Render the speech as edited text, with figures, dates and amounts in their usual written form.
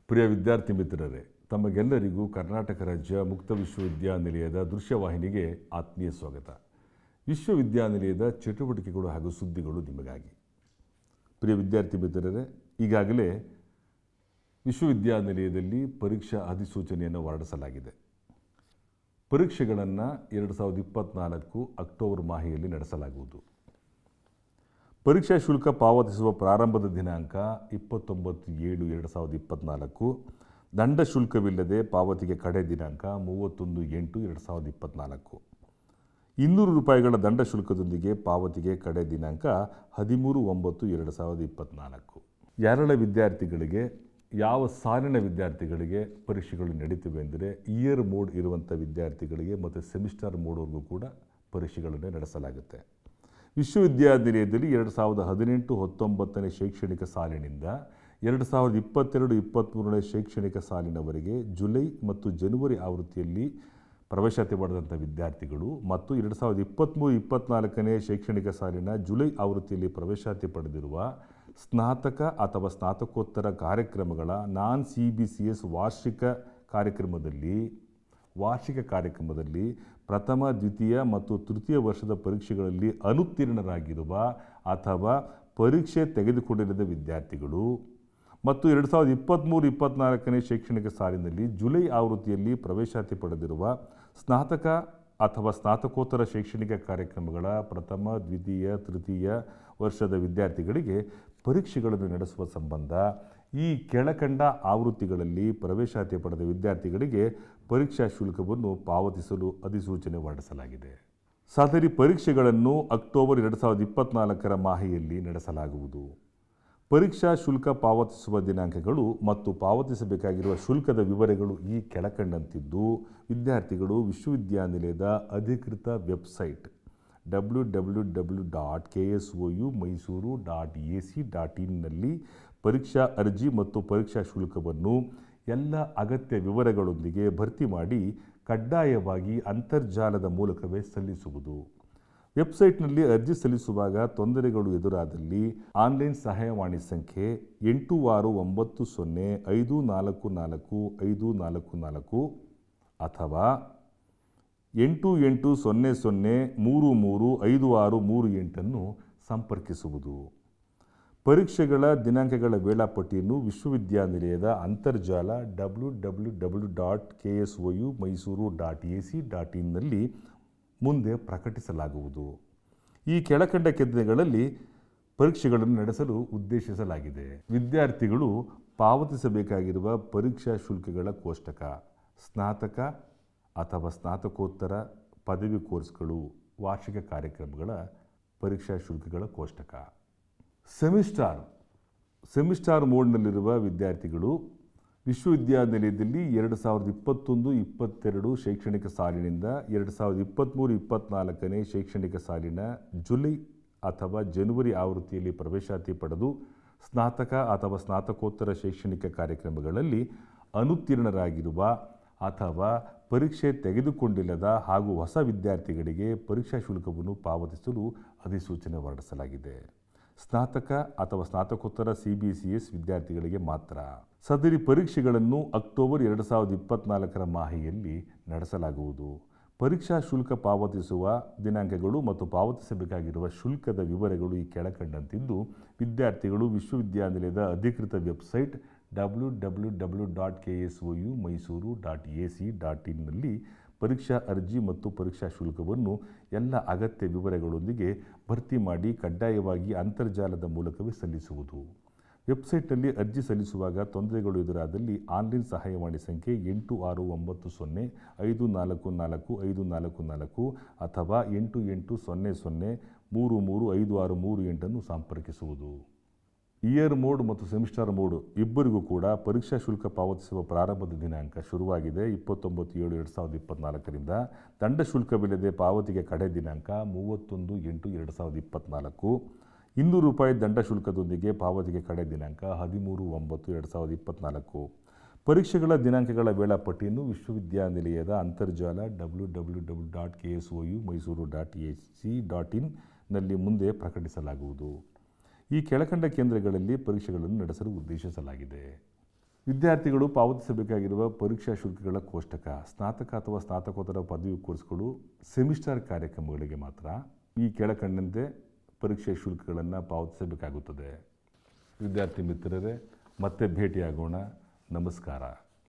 ಪ್ರಿಯ ವಿದ್ಯಾರ್ಥಿ ಮಿತ್ರರೇ, ತಮಗೆಲ್ಲರಿಗೂ ಕರ್ನಾಟಕ ರಾಜ್ಯ ಮುಕ್ತ ವಿಶ್ವವಿದ್ಯಾನಿಲಯದ ದೃಶ್ಯವಾಹಿನಿಗೆ ಆತ್ಮೀಯ ಸ್ವಾಗತ. ವಿಶ್ವವಿದ್ಯಾನಿಲಯದ ಚಟುವಟಿಕೆಗಳು ಹಾಗೂ ಸುದ್ದಿಗಳು ನಿಮಗಾಗಿ. ಪ್ರಿಯ ವಿದ್ಯಾರ್ಥಿ ಮಿತ್ರರೇ, ಈಗಾಗಲೇ ವಿಶ್ವವಿದ್ಯಾನಿಲಯದಲ್ಲಿ ಪರೀಕ್ಷಾ ಅಧಿಸೂಚನೆಯನ್ನು ಹೊರಡಿಸಲಾಗಿದೆ. ಪರೀಕ್ಷೆಗಳನ್ನು 2024 ಅಕ್ಟೋಬರ್ ಮಾಹೆಯಲ್ಲಿ ನಡೆಸಲಾಗುವುದು. ಪರೀಕ್ಷಾ ಶುಲ್ಕ ಪಾವತಿಸುವ ಪ್ರಾರಂಭದ ದಿನಾಂಕ 29/7/2024. ದಂಡ ಶುಲ್ಕವಿಲ್ಲದೆ ಪಾವತಿಗೆ ಕಡೆ ದಿನಾಂಕ 31/8/2024. 200 ರೂಪಾಯಿಗಳ ದಂಡ ಶುಲ್ಕದೊಂದಿಗೆ ಪಾವತಿಗೆ ಕಡೆ ದಿನಾಂಕ 13/9/2024. ಯಾರೆಲ್ಲ ವಿದ್ಯಾರ್ಥಿಗಳಿಗೆ, ಯಾವ ಸಾಲಿನ ವಿದ್ಯಾರ್ಥಿಗಳಿಗೆ ಪರೀಕ್ಷೆಗಳು ನಡೀತಿವೆ ಅಂದರೆ ಇಯರ್ ಮೋಡ್ ಇರುವಂಥ ವಿದ್ಯಾರ್ಥಿಗಳಿಗೆ ಮತ್ತು ಸೆಮಿಸ್ಟರ್ ಮೋಡ್ವರೆಗೂ ಕೂಡ ಪರೀಕ್ಷೆಗಳನ್ನು ನಡೆಸಲಾಗುತ್ತೆ. ವಿಶ್ವವಿದ್ಯಾನಿಲಯದಲ್ಲಿ 2018-19 ಶೈಕ್ಷಣಿಕ ಸಾಲಿನಿಂದ 2022-23 ಶೈಕ್ಷಣಿಕ ಸಾಲಿನವರೆಗೆ ಜುಲೈ ಮತ್ತು ಜನವರಿ ಆವೃತ್ತಿಯಲ್ಲಿ ಪ್ರವೇಶಾತಿ ಪಡೆದಂಥ ವಿದ್ಯಾರ್ಥಿಗಳು ಮತ್ತು 2023-24 ಶೈಕ್ಷಣಿಕ ಸಾಲಿನ ಜುಲೈ ಆವೃತ್ತಿಯಲ್ಲಿ ಪ್ರವೇಶಾತಿ ಪಡೆದಿರುವ ಸ್ನಾತಕ ಅಥವಾ ಸ್ನಾತಕೋತ್ತರ ಕಾರ್ಯಕ್ರಮಗಳ ನಾನ್ CBCS ವಾರ್ಷಿಕ ಕಾರ್ಯಕ್ರಮದಲ್ಲಿ ಪ್ರಥಮ, ದ್ವಿತೀಯ ಮತ್ತು ತೃತೀಯ ವರ್ಷದ ಪರೀಕ್ಷೆಗಳಲ್ಲಿ ಅನುತ್ತೀರ್ಣರಾಗಿರುವ ಅಥವಾ ಪರೀಕ್ಷೆ ತೆಗೆದುಕೊಂಡಿರದ ವಿದ್ಯಾರ್ಥಿಗಳು ಮತ್ತು 2023-24 ಶೈಕ್ಷಣಿಕ ಸಾಲಿನಲ್ಲಿ ಜುಲೈ ಆವೃತ್ತಿಯಲ್ಲಿ ಪ್ರವೇಶಾತಿ ಪಡೆದಿರುವ ಸ್ನಾತಕ ಅಥವಾ ಸ್ನಾತಕೋತ್ತರ ಶೈಕ್ಷಣಿಕ ಕಾರ್ಯಕ್ರಮಗಳ ಪ್ರಥಮ, ದ್ವಿತೀಯ, ತೃತೀಯ ವರ್ಷದ ವಿದ್ಯಾರ್ಥಿಗಳಿಗೆ ಪರೀಕ್ಷೆಗಳನ್ನು ನಡೆಸುವ ಸಂಬಂಧ ಈ ಕೆಳಕಂಡ ಆವೃತ್ತಿಗಳಲ್ಲಿ ಪ್ರವೇಶಾತಿ ಪಡೆದ ವಿದ್ಯಾರ್ಥಿಗಳಿಗೆ ಪರೀಕ್ಷಾ ಶುಲ್ಕವನ್ನು ಪಾವತಿಸಲು ಅಧಿಸೂಚನೆ ಹೊರಡಿಸಲಾಗಿದೆ. ಸದರಿ ಪರೀಕ್ಷೆಗಳನ್ನು ಅಕ್ಟೋಬರ್ 2024 ಮಾಹೆಯಲ್ಲಿ ನಡೆಸಲಾಗುವುದು. ಪರೀಕ್ಷಾ ಶುಲ್ಕ ಪಾವತಿಸುವ ದಿನಾಂಕಗಳು ಮತ್ತು ಪಾವತಿಸಬೇಕಾಗಿರುವ ಶುಲ್ಕದ ವಿವರಗಳು ಈ ಕೆಳಕಂಡಂತಿದ್ದು, ವಿದ್ಯಾರ್ಥಿಗಳು ವಿಶ್ವವಿದ್ಯಾನಿಲಯದ ಅಧಿಕೃತ ವೆಬ್ಸೈಟ್ www.ksoumysuru.ac.in ನಲ್ಲಿ ಪರೀಕ್ಷಾ ಅರ್ಜಿ ಮತ್ತು ಪರೀಕ್ಷಾ ಶುಲ್ಕವನ್ನು ಎಲ್ಲ ಅಗತ್ಯ ವಿವರಗಳೊಂದಿಗೆ ಭರ್ತಿ ಮಾಡಿ ಕಡ್ಡಾಯವಾಗಿ ಅಂತರ್ಜಾಲದ ಮೂಲಕವೇ ಸಲ್ಲಿಸುವುದು. ವೆಬ್ಸೈಟ್ನಲ್ಲಿ ಅರ್ಜಿ ಸಲ್ಲಿಸುವಾಗ ತೊಂದರೆಗಳು ಎದುರಾದಲ್ಲಿ ಆನ್ಲೈನ್ ಸಹಾಯವಾಣಿ ಸಂಖ್ಯೆ 86904544 ಅಥವಾ 8800335638 ಸಂಪರ್ಕಿಸುವುದು. ಪರೀಕ್ಷೆಗಳ ದಿನಾಂಕಗಳ ವೇಳಾಪಟ್ಟಿಯನ್ನು ವಿಶ್ವವಿದ್ಯಾನಿಲಯದ ಅಂತರ್ಜಾಲ www.ksoumysuru.ac.in ನಲ್ಲಿ ಮುಂದೆ ಪ್ರಕಟಿಸಲಾಗುವುದು. ಈ ಕೆಳಕಂಡ ಕೇಂದ್ರಗಳಲ್ಲಿ ಪರೀಕ್ಷೆಗಳನ್ನು ನಡೆಸಲು ಉದ್ದೇಶಿಸಲಾಗಿದೆ. ವಿದ್ಯಾರ್ಥಿಗಳು ಪಾವತಿಸಬೇಕಾಗಿರುವ ಪರೀಕ್ಷಾ ಶುಲ್ಕಗಳ ಕೋಷ್ಟಕ, ಸ್ನಾತಕ ಅಥವಾ ಸ್ನಾತಕೋತ್ತರ ಪದವಿ ಕೋರ್ಸ್ಗಳು ವಾರ್ಷಿಕ ಕಾರ್ಯಕ್ರಮಗಳ ಪರೀಕ್ಷಾ ಶುಲ್ಕಗಳ ಕೋಷ್ಟಕ. ಸೆಮಿಸ್ಟಾರ್ ಮೋಡ್ನಲ್ಲಿರುವ ವಿದ್ಯಾರ್ಥಿಗಳು ವಿಶ್ವವಿದ್ಯಾನಿಲಯದಲ್ಲಿ 2021-22 ಶೈಕ್ಷಣಿಕ ಸಾಲಿನಿಂದ 2023-24 ಶೈಕ್ಷಣಿಕ ಸಾಲಿನ ಜುಲೈ ಅಥವಾ ಜನವರಿ ಆವೃತ್ತಿಯಲ್ಲಿ ಪ್ರವೇಶಾತಿ ಪಡೆದು ಸ್ನಾತಕ ಅಥವಾ ಸ್ನಾತಕೋತ್ತರ ಶೈಕ್ಷಣಿಕ ಕಾರ್ಯಕ್ರಮಗಳಲ್ಲಿ ಅನುತ್ತೀರ್ಣರಾಗಿರುವ ಅಥವಾ ಪರೀಕ್ಷೆ ತೆಗೆದುಕೊಂಡಿಲ್ಲದ ಹಾಗೂ ಹೊಸ ವಿದ್ಯಾರ್ಥಿಗಳಿಗೆ ಪರೀಕ್ಷಾ ಶುಲ್ಕವನ್ನು ಪಾವತಿಸಲು ಅಧಿಸೂಚನೆ ಹೊರಡಿಸಲಾಗಿದೆ. ಸ್ನಾತಕ ಅಥವಾ ಸ್ನಾತಕೋತ್ತರ CBCS ವಿದ್ಯಾರ್ಥಿಗಳಿಗೆ ಮಾತ್ರ. ಸದರಿ ಪರೀಕ್ಷೆಗಳನ್ನು ಅಕ್ಟೋಬರ್ 2024 ಮಾಹೆಯಲ್ಲಿ ನಡೆಸಲಾಗುವುದು. ಪರೀಕ್ಷಾ ಶುಲ್ಕ ಪಾವತಿಸುವ ದಿನಾಂಕಗಳು ಮತ್ತು ಪಾವತಿಸಬೇಕಾಗಿರುವ ಶುಲ್ಕದ ವಿವರಗಳು ಈ ಕೆಳಕಂಡಂತಿದ್ದು, ವಿದ್ಯಾರ್ಥಿಗಳು ವಿಶ್ವವಿದ್ಯಾನಿಲಯದ ಅಧಿಕೃತ ವೆಬ್ಸೈಟ್ www.ksoumysuru.ac.in ನಲ್ಲಿ ಪರೀಕ್ಷಾ ಅರ್ಜಿ ಮತ್ತು ಪರೀಕ್ಷಾ ಶುಲ್ಕವನ್ನು ಎಲ್ಲ ಅಗತ್ಯ ವಿವರಗಳೊಂದಿಗೆ ಭರ್ತಿ ಮಾಡಿ ಕಡ್ಡಾಯವಾಗಿ ಅಂತರ್ಜಾಲದ ಮೂಲಕವೇ ಸಲ್ಲಿಸುವುದು. ವೆಬ್ಸೈಟ್ನಲ್ಲಿ ಅರ್ಜಿ ಸಲ್ಲಿಸುವಾಗ ತೊಂದರೆಗಳು ಎದುರಾದಲ್ಲಿ ಆನ್ಲೈನ್ ಸಹಾಯವಾಣಿ ಸಂಖ್ಯೆ 8690544544 ಅಥವಾ 8800335638 ಸಂಪರ್ಕಿಸುವುದು. ಇಯರ್ ಮೋಡ್ ಮತ್ತು ಸೆಮಿಸ್ಟರ್ ಮೋಡ್ ಇಬ್ಬರಿಗೂ ಕೂಡ ಪರೀಕ್ಷಾ ಶುಲ್ಕ ಪಾವತಿಸುವ ಪ್ರಾರಂಭದ ದಿನಾಂಕ ಶುರುವಾಗಿದೆ 29/7/2024 ದಂಡ ಶುಲ್ಕವಿಲ್ಲದೆ ಪಾವತಿಗೆ ಕಡೆ ದಿನಾಂಕ 31/8/2024. 200 ರೂಪಾಯಿ ದಂಡ ಶುಲ್ಕದೊಂದಿಗೆ ಪಾವತಿಗೆ ಕಡೆ ದಿನಾಂಕ 13/9/2024. ಪರೀಕ್ಷೆಗಳ ದಿನಾಂಕಗಳ ವೇಳಾಪಟ್ಟಿಯನ್ನು ವಿಶ್ವವಿದ್ಯಾನಿಲಯದ ಅಂತರ್ಜಾಲ www.ksoumysuru.ac.in ನಲ್ಲಿ ಮುಂದೆ ಪ್ರಕಟಿಸಲಾಗುವುದು. ಈ ಕೆಳಕಂಡ ಕೇಂದ್ರಗಳಲ್ಲಿ ಪರೀಕ್ಷೆಗಳನ್ನು ನಡೆಸಲು ಉದ್ದೇಶಿಸಲಾಗಿದೆ. ವಿದ್ಯಾರ್ಥಿಗಳು ಪಾವತಿಸಬೇಕಾಗಿರುವ ಪರೀಕ್ಷಾ ಶುಲ್ಕಗಳ ಕೋಷ್ಟಕ, ಸ್ನಾತಕ ಅಥವಾ ಸ್ನಾತಕೋತ್ತರ ಪದವಿ ಕೋರ್ಸ್ಗಳು, ಸೆಮಿಸ್ಟರ್ ಕಾರ್ಯಕ್ರಮಗಳಿಗೆ ಮಾತ್ರ ಈ ಕೆಳಕಂಡಂತೆ ಪರೀಕ್ಷೆ ಶುಲ್ಕಗಳನ್ನು ಪಾವತಿಸಬೇಕಾಗುತ್ತದೆ. ವಿದ್ಯಾರ್ಥಿ ಮಿತ್ರರೇ, ಮತ್ತೆ ಭೇಟಿಯಾಗೋಣ. ನಮಸ್ಕಾರ.